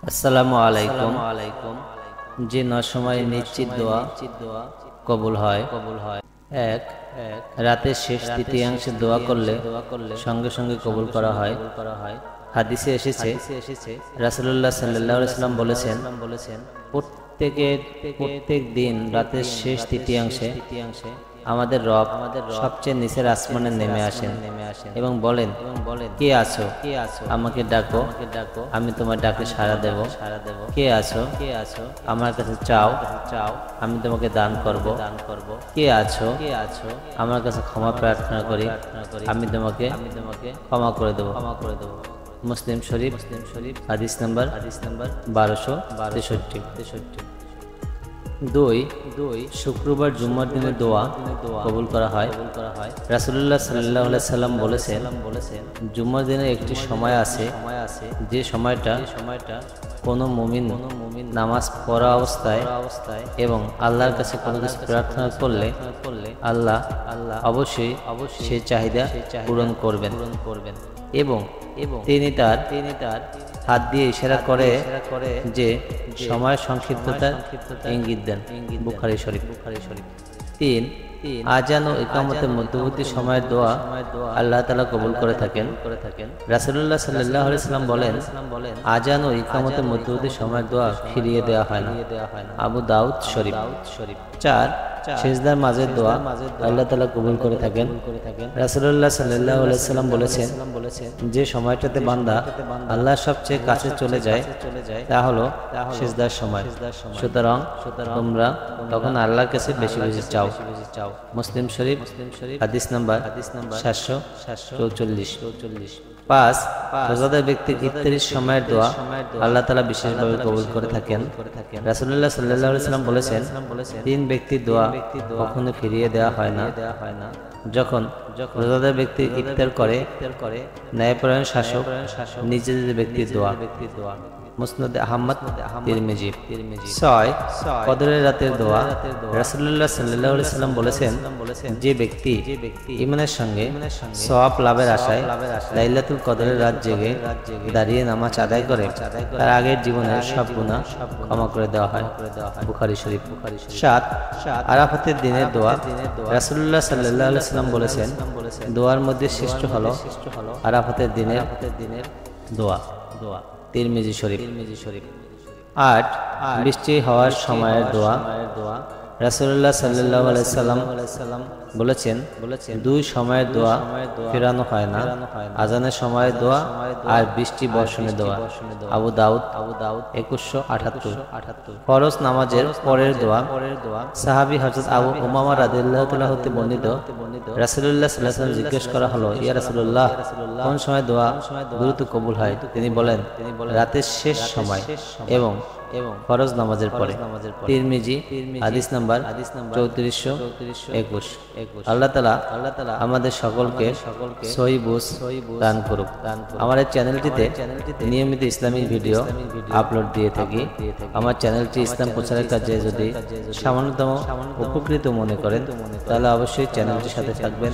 আসসালামু আলাইকুম। যে 9 সময় নিশ্চিত দোয়া কবুল হয়। এক, রাতের শেষ তৃতীয়াংশে দোয়া করলে সঙ্গে সঙ্গে কবুল করা হয়। হাদিসে এসেছে, রাসূলুল্লাহ সাল্লাল্লাহু আলাইহি ওয়াসাল্লাম বলেছেন, প্রত্যেক দিন রাতের শেষ তৃতীয়াংশে আমাদের রব সবচেয়ে নিচের আসমানে নেমে আসেন এবং বলেন, কে আছো? আমাকে ডাকো, আমি তোমার ডাকে সাড়া দেব। কে আছো? আমার কাছে চাও, আমি তোমাকে দান করব। কে আছো? আমার কাছে ক্ষমা প্রার্থনা করি, আমি তোমাকে ক্ষমা করে দেব। মুসলিম শরীফ হাদিস নাম্বার 1263। দুই, শুক্রবার জুম্মার দিনে দোয়া কবুল করা হয়। রাসূলুল্লাহ সাল্লাল্লাহু আলাইহি সাল্লাম বলেছেন, জুম্মার দিনে একটি সময় আছে যে সময়টা কোনো মুমিন নামাজ পড়া অবস্থায় এবং আল্লাহর কাছে কোনো কিছু প্রার্থনা করলে আল্লাহ অবশ্যই সেই চাহিদা পূরণ করবেন এবং তিনি তার হাত দিয়ে ইশারা করে যে সময় সংক্ষিপ্ততার ইঙ্গিত দেন। বুখারী শরীফ। তিন, আযান ও ইকামতের মধ্যবর্তী সময়ের দোয়া আল্লাহ তাআলা কবুল করে থাকেন। রাসূলুল্লাহ সাল্লাল্লাহু আলাইহি ওয়াসাল্লাম বলেন, আযান ও ইকামতের মধ্যবর্তী সময়ের দোয়া ফিরিয়ে দেওয়া হয় না। আবু দাউদ শরীফ। চার, সিজদার মাঝের দোয়া আল্লাহ তাআলা কবুল করে থাকেন। রাসূলুল্লাহ সাল্লাল্লাহু আলাইহি ওয়াসাল্লাম বলেছেন, যে সময়টাতে বান্দা আল্লাহর সবচেয়ে কাছে চলে যায় তা হলো সিজদার সময়। সুতরাং তোমরা তখন আল্লাহর কাছে বেশি বেশি চাও। মুসলিম শরীফ হাদিস নাম্বার 744। পাঁচ, রোজাদার ব্যক্তির ইফতারির সময়ের দোয়া আল্লাহ তাআলা বিশেষভাবে কবুল করে থাকেন। রাসূলুল্লাহ সাল্লাল্লাহু আলাইহি ওয়াসাল্লাম বলেছেন, তিন ব্যক্তির দোয়া কখনো ফিরিয়ে দেওয়া হয় না। যখন রোজাদার ব্যক্তি ইফতার করে, ন্যায়পরায়ণ শাসক নিজেদের ব্যক্তির দোয়া। মুসনাদ আহমদ তিরমিজি। ছয়, কদরের রাতের দোয়া। রাসূলুল্লাহ সাল্লাল্লাহু আলাইহি ওয়াসাল্লাম বলেছেন, যে ব্যক্তি ঈমানের সঙ্গে সওয়াব লাভের আশায় লাইলাতুল কদরের রাত জেগে দাঁড়িয়ে নামাজ আদায় করে, তার আগের জীবনের সব গুনাহ ক্ষমা করে দেওয়া হয়। বুখারী শরীফ। সাত, আরাফাতের দিনের দোয়া। রাসূলুল্লাহ সাল্লাল্লাহু আলাইহি ওয়াসাল্লাম বলেছেন, দোয়ার মধ্যে শ্রেষ্ঠ হলো আরাফাতের দিনের দোয়া। তিরমিজি শরীফ। আট, বৃষ্টি হওয়ার সময়ের দোয়া। রাসূলুল্লাহ সাল্লাল্লাহু আলাইহি সাল্লাম বলেছেন, দুই সময়ের দোয়া ফেরানো হয় না, আজানের সময়ের দোয়া আর বৃষ্টি বর্ষণের দোয়া। আবু দাউদ 2178। ফরজ নামাজের পরের দোয়া। সাহাবী হযরত আবু উমামা রাদিয়াল্লাহু তাআলা হতে বর্ণিত, রাসূলুল্লাহ সাল্লাল্লাহু আলাইহি ওয়াসাল্লাম জিজ্ঞেস করা হলো, ইয়া রাসূলুল্লাহ, কোন সময় দোয়া দ্রুত কবুল হয়? তিনি বলেন, রাতের শেষ সময় এবং ফরজ নামাজের পরে। তিরমিজি হাদিস নাম্বার 3421। আল্লাহ তাআলা আমাদের সকলকে সহিহ বুঝ দান করুক। আমার এই চ্যানেলটিতে নিয়মিত ইসলামিক ভিডিও আপলোড দিয়ে থাকি। আমার চ্যানেলটি ইসলাম প্রচারের কাজে যদি সামান্যতম উপকৃত মনে করেন, তাহলে অবশ্যই চ্যানেলটির সাথে থাকবেন,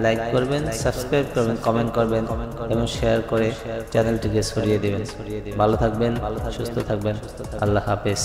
লাইক করবেন, সাবস্ক্রাইব করবেন, কমেন্ট করবেন এবং শেয়ার করে চ্যানেলটিকে ছড়িয়ে দেবেন। ভালো থাকবেন, সুস্থ থাকবেন। আল্লাহ হাফেজ।